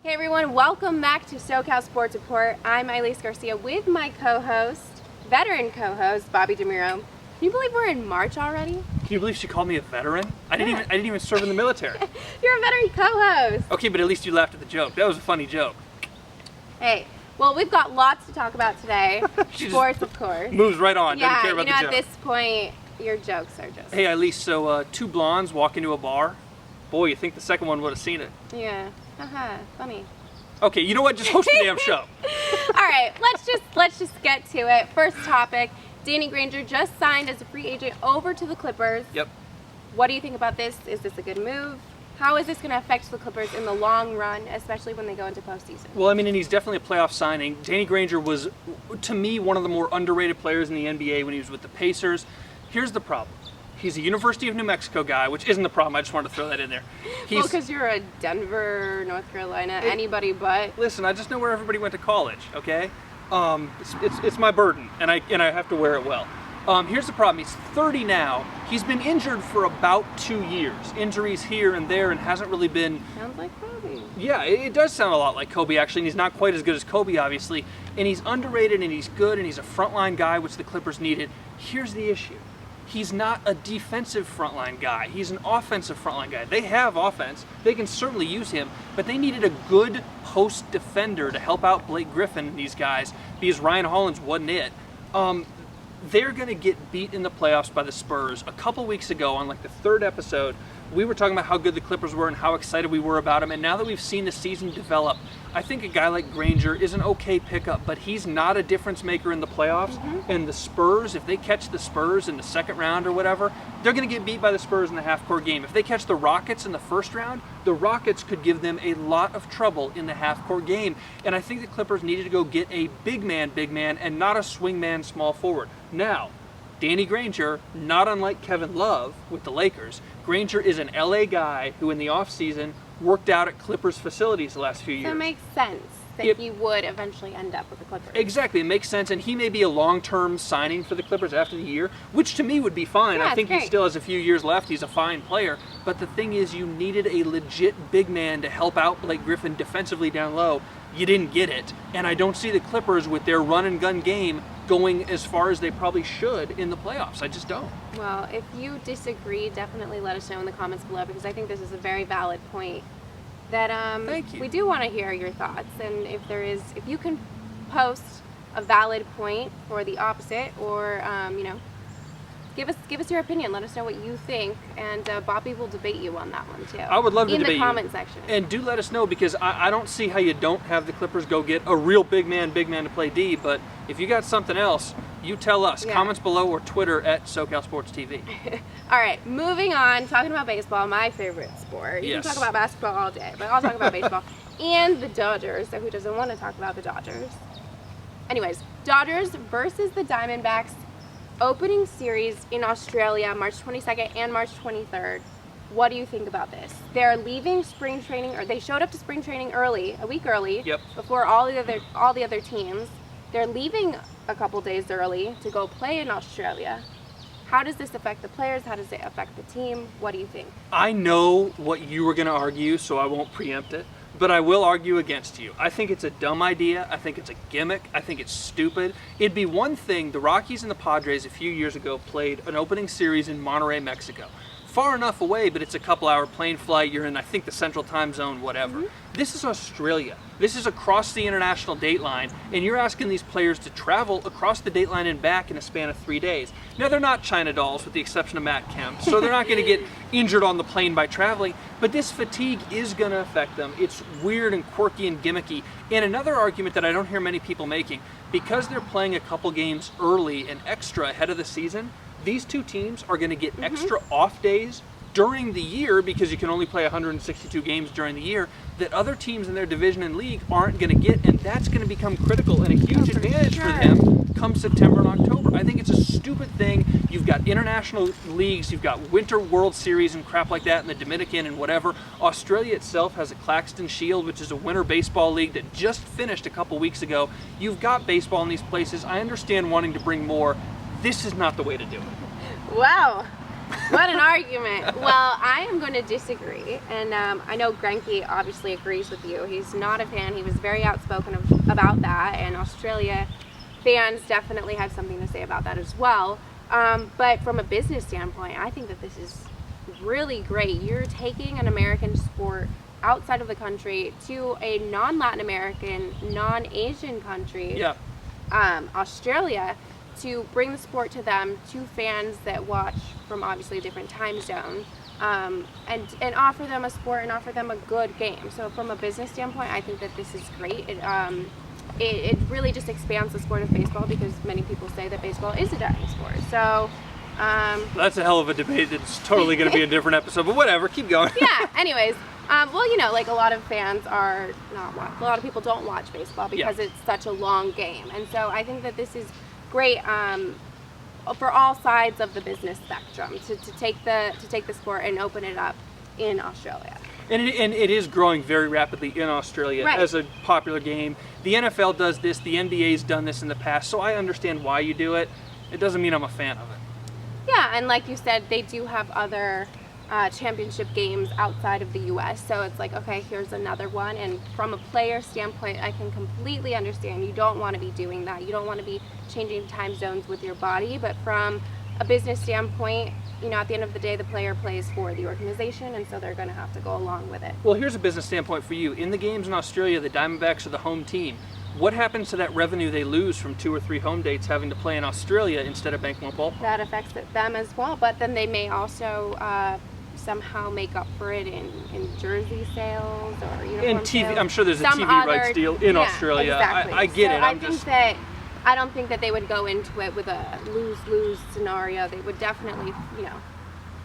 Hey everyone, welcome back to SoCal Sports Report. I'm Ailis Garcia with my co-host, veteran co-host, Bobby DeMuro. Can you believe we're in March already? Can you believe she called me a veteran? I didn't even serve in the military. You're a veteran co-host. Okay, but at least you laughed at the joke. That was a funny joke. Hey, well, we've got lots to talk about today. Sports, of course. Moves right on. Doesn't care about the joke. At this point, your jokes are just... Hey, Ailis, so two blondes walk into a bar. Boy, you think the second one would have seen it. Yeah. Haha, funny. Okay, you know what? Just host the damn show. All right, let's just get to it. First topic, Danny Granger just signed as a free agent over to the Clippers. Yep. What do you think about this? Is this a good move? How is this going to affect the Clippers in the long run, especially when they go into postseason? Well, I mean, and he's definitely a playoff signing. Danny Granger was, to me, one of the more underrated players in the NBA when he was with the Pacers. Here's the problem. He's a University of New Mexico guy, which isn't the problem. I just wanted to throw that in there. Well, because you're a Denver, North Carolina, anybody but. Listen, I just know where everybody went to college, okay? It's my burden, and I have to wear it well. Here's the problem. He's 30 now. He's been injured for about 2 years. Injuries here and there, and hasn't really been... Sounds like Kobe. Yeah, it does sound a lot like Kobe, actually, and he's not quite as good as Kobe, obviously. And he's underrated, and he's good, and he's a frontline guy, which the Clippers needed. Here's the issue. He's not a defensive frontline guy. He's an offensive frontline guy. They have offense. They can certainly use him, but they needed a good post defender to help out Blake Griffin and these guys because Ryan Hollins wasn't it. They're going to get beat in the playoffs by the Spurs. A couple weeks ago on like the third episode, we were talking about how good the Clippers were and how excited we were about them. And now that we've seen the season develop, I think a guy like Granger is an okay pickup, but he's not a difference maker in the playoffs. And the Spurs, if they catch the Spurs in the second round or whatever, they're going to get beat by the Spurs in the half-court game. If they catch the Rockets in the first round, the Rockets could give them a lot of trouble in the half-court game. And I think the Clippers needed to go get a big man, and not a swing man, small forward. Now, Danny Granger, not unlike Kevin Love with the Lakers, Granger is an LA guy who in the offseason worked out at Clippers facilities the last few years. So it makes sense that he would eventually end up with the Clippers. Exactly, it makes sense, and he may be a long-term signing for the Clippers after the year, which to me would be fine. Yeah, I think he still has a few years left. He's a fine player, but the thing is you needed a legit big man to help out Blake Griffin defensively down low. You didn't get it, and I don't see the Clippers with their run-and-gun game going as far as they probably should in the playoffs. I just don't. Well, if you disagree, definitely let us know in the comments below, because I think this is a very valid point that Thank you. We do want to hear your thoughts, and if you can post a valid point for the opposite, or give us your opinion. Let us know what you think, and Bobby will debate you on that one too. I would love to debate you. In the comment section. And do let us know, because I don't see how you don't have the Clippers go get a real big man to play D, but if you got something else, you tell us. Yeah. Comments below or Twitter at SoCal Sports TV. All right, moving on, talking about baseball, my favorite sport. You can talk about basketball all day, but I'll talk about baseball. And the Dodgers, so who doesn't want to talk about the Dodgers? Anyways, Dodgers versus the Diamondbacks. Opening series in Australia, March 22nd and March 23rd. What do you think about this? They're leaving spring training, or they showed up to spring training early, a week early, before all the other teams. They're leaving a couple days early to go play in Australia. How does this affect the players? How does it affect the team? What do you think? I know what you were going to argue, so I won't preempt it. But I will argue against you. I think it's a dumb idea. I think it's a gimmick. I think it's stupid. It'd be one thing, the Rockies and the Padres a few years ago played an opening series in Monterrey, Mexico. Far enough away, but it's a couple-hour plane flight. You're in, I think, the central time zone, whatever. This is Australia. This is across the international date line, and you're asking these players to travel across the date line and back in a span of 3 days. Now, they're not China dolls, with the exception of Matt Kemp, so they're not going to get injured on the plane by traveling, but this fatigue is going to affect them. It's weird and quirky and gimmicky. And another argument that I don't hear many people making, because they're playing a couple games early and extra ahead of the season, these two teams are going to get extra off days during the year, because you can only play 162 games during the year, that other teams in their division and league aren't going to get, and that's going to become critical and a huge advantage for them come September and October. I think it's a stupid thing. You've got international leagues, you've got Winter World Series and crap like that in the Dominican and whatever. Australia itself has a Claxton Shield, which is a winter baseball league that just finished a couple weeks ago. You've got baseball in these places. I understand wanting to bring more. This is not the way to do it. Wow. What an argument. Well, I am going to disagree. And I know Granger obviously agrees with you. He's not a fan. He was very outspoken about that. And Australia fans definitely had something to say about that as well. But from a business standpoint, I think that this is really great. You're taking an American sport outside of the country to a non-Latin American, non-Asian country, Australia, to bring the sport to them, to fans that watch from obviously a different time zone, and offer them a sport and offer them a good game. So from a business standpoint, I think that this is great. It really just expands the sport of baseball, because many people say that baseball is a dying sport. So that's a hell of a debate. It's totally going to be a different episode, but whatever, keep going. Yeah, anyways, well, you know, like a lot of fans are a lot of people don't watch baseball because it's such a long game. And so I think that this is great for all sides of the business spectrum to take the sport and open it up in Australia. And it is growing very rapidly in Australia as a popular game. The NFL does this, the NBA's done this in the past, so I understand why you do it. It doesn't mean I'm a fan of it. Yeah, and like you said, they do have other championship games outside of the U.S., so it's like, okay, here's another one. And from a player standpoint, I can completely understand. You don't want to be doing that. You don't want to be changing time zones with your body. But from a business standpoint, you know, at the end of the day, the player plays for the organization, and so they're going to have to go along with it. Well, here's a business standpoint for you. In the games in Australia, the Diamondbacks are the home team. What happens to that revenue they lose from 2 or 3 home dates having to play in Australia instead of Bank One Ballpark? That affects them as well, but then they may also somehow make up for it in jersey sales or uniform and TV sales. I'm sure there's a TV rights deal in Australia. Exactly. I get it. I don't think that they would go into it with a lose-lose scenario. They would definitely, you know,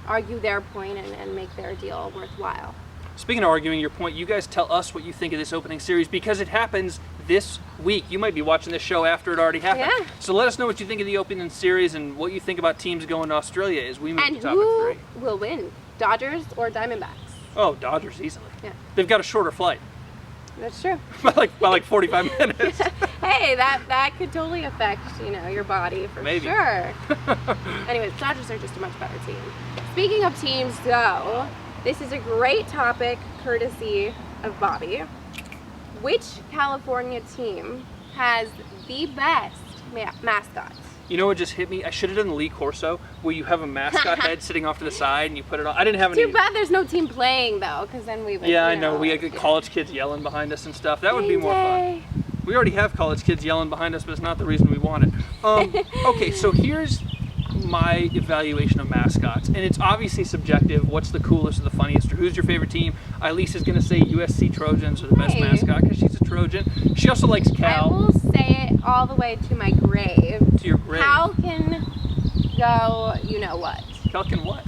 argue their point and make their deal worthwhile. Speaking of arguing your point, you guys tell us what you think of this opening series, because it happens this week. You might be watching this show after it already happened. Yeah. So let us know what you think of the opening series and what you think about teams going to Australia as we move to topic 3. And who will win, Dodgers or Diamondbacks? Oh, Dodgers easily. Yeah. They've got a shorter flight. That's true. by like 45 minutes. Hey, that could totally affect, you know, your body for sure. Anyways, Dodgers are just a much better team. Speaking of teams, though, this is a great topic, courtesy of Bobby. Which California team has the best mascot? You know what just hit me? I should have done the Lee Corso, where you have a mascot head sitting off to the side and you put it on. I didn't have any. Too bad there's no team playing, though, because then we would. Yeah, I know. We had college kids yelling behind us and stuff. That would be more fun. We already have college kids yelling behind us, but it's not the reason we want it. Okay, so here's my evaluation of mascots, and it's obviously subjective. What's the coolest or the funniest, or who's your favorite team? Eilis is going to say USC Trojans are the best mascot because she's a Trojan. She also likes Cal. I will say it all the way to my grave. To your grave. Cal can go, you know what. Cal can what?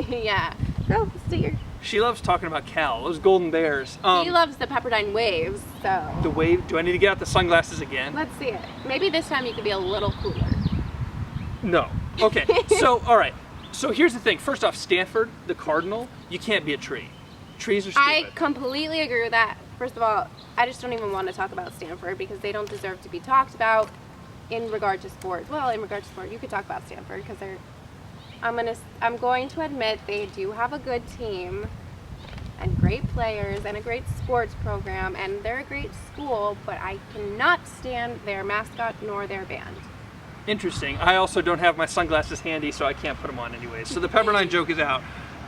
Yeah. Go, steer. She loves talking about Cal, those golden bears. He loves the Pepperdine waves, so. The wave? Do I need to get out the sunglasses again? Let's see it. Maybe this time you could be a little cooler. No. Okay, so, all right. So here's the thing. First off, Stanford, the Cardinal, you can't be a tree. Trees are stupid. I completely agree with that. First of all, I just don't even want to talk about Stanford because they don't deserve to be talked about in regard to sports. Well, in regard to sport, you could talk about Stanford because I'm going to admit they do have a good team and great players and a great sports program, and they're a great school, but I cannot stand their mascot nor their band. Interesting. I also don't have my sunglasses handy, so I can't put them on anyways. So the Pepperdine joke is out.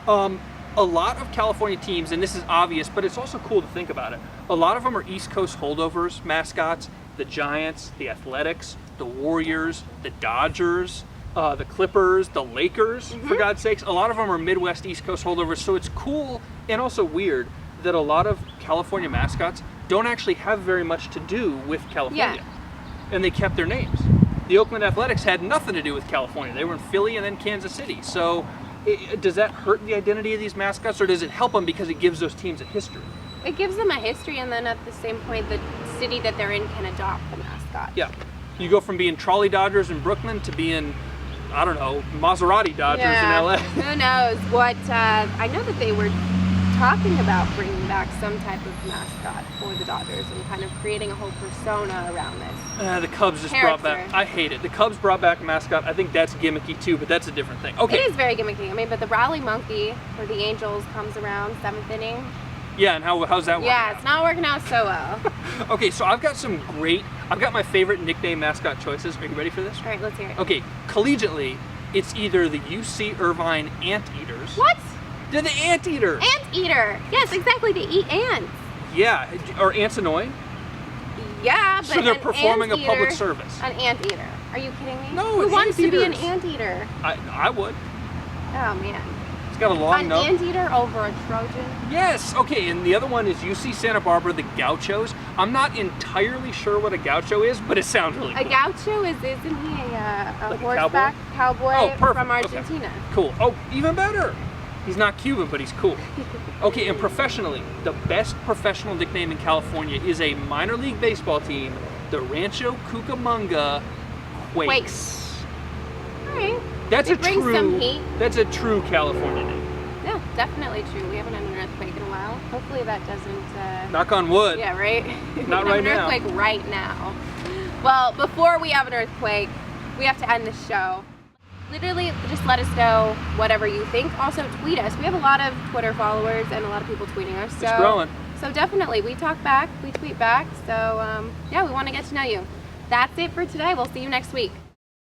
A lot of California teams, and this is obvious, but it's also cool to think about it. A lot of them are East Coast holdovers, mascots. The Giants, the Athletics, the Warriors, the Dodgers, the Clippers, the Lakers, for God's sakes. A lot of them are Midwest, East Coast holdovers, so it's cool and also weird that a lot of California mascots don't actually have very much to do with California. And they kept their names. The Oakland Athletics had nothing to do with California. They were in Philly and then Kansas City. So does that hurt the identity of these mascots, or does it help them because it gives those teams a history? It gives them a history, and then at the same point, the city that they're in can adopt the mascot. Yeah. You go from being Trolley Dodgers in Brooklyn to being, I don't know, Maserati Dodgers in LA. Who knows? What I know that they were talking about bringing back some type of mascot for the Dodgers and kind of creating a whole persona around this. The Cubs just brought back, I hate it. The Cubs brought back a mascot. I think that's gimmicky too, but that's a different thing. Okay. It is very gimmicky. I mean, but the rally monkey for the Angels comes around 7th inning. Yeah, and how's that working out? It's not working out so well. Okay, so I've got my favorite nickname mascot choices. Are you ready for this? All right, let's hear it. Okay, collegiately, it's either the UC Irvine Anteaters. What? They're the Anteaters. Anteater. Yes, exactly. They eat ants. Yeah, are ants annoying? Yeah, but so they're performing a public service. An anteater. Are you kidding me? No, Who wants to be an anteater? I would. Oh man. It's got a long nose. An anteater over a Trojan. Yes. Okay, and the other one is UC Santa Barbara, the Gauchos. I'm not entirely sure what a gaucho is, but it sounds really cool. A gaucho isn't he a Like horseback cowboy from Argentina? Okay. Cool. Oh, even better. He's not Cuban, but he's cool. Okay, and professionally, the best professional nickname in California is a minor league baseball team, the Rancho Cucamonga Quakes. All right. That's some heat. That's a true California name. Yeah, definitely true. We haven't had an earthquake in a while. Hopefully that doesn't... Knock on wood. Yeah, right? Not right now. An earthquake right now. Well, before we have an earthquake, we have to end the show. Literally, just let us know whatever you think. Also, tweet us. We have a lot of Twitter followers and a lot of people tweeting us. It's growing. So definitely, we talk back, we tweet back. So, yeah, we want to get to know you. That's it for today. We'll see you next week.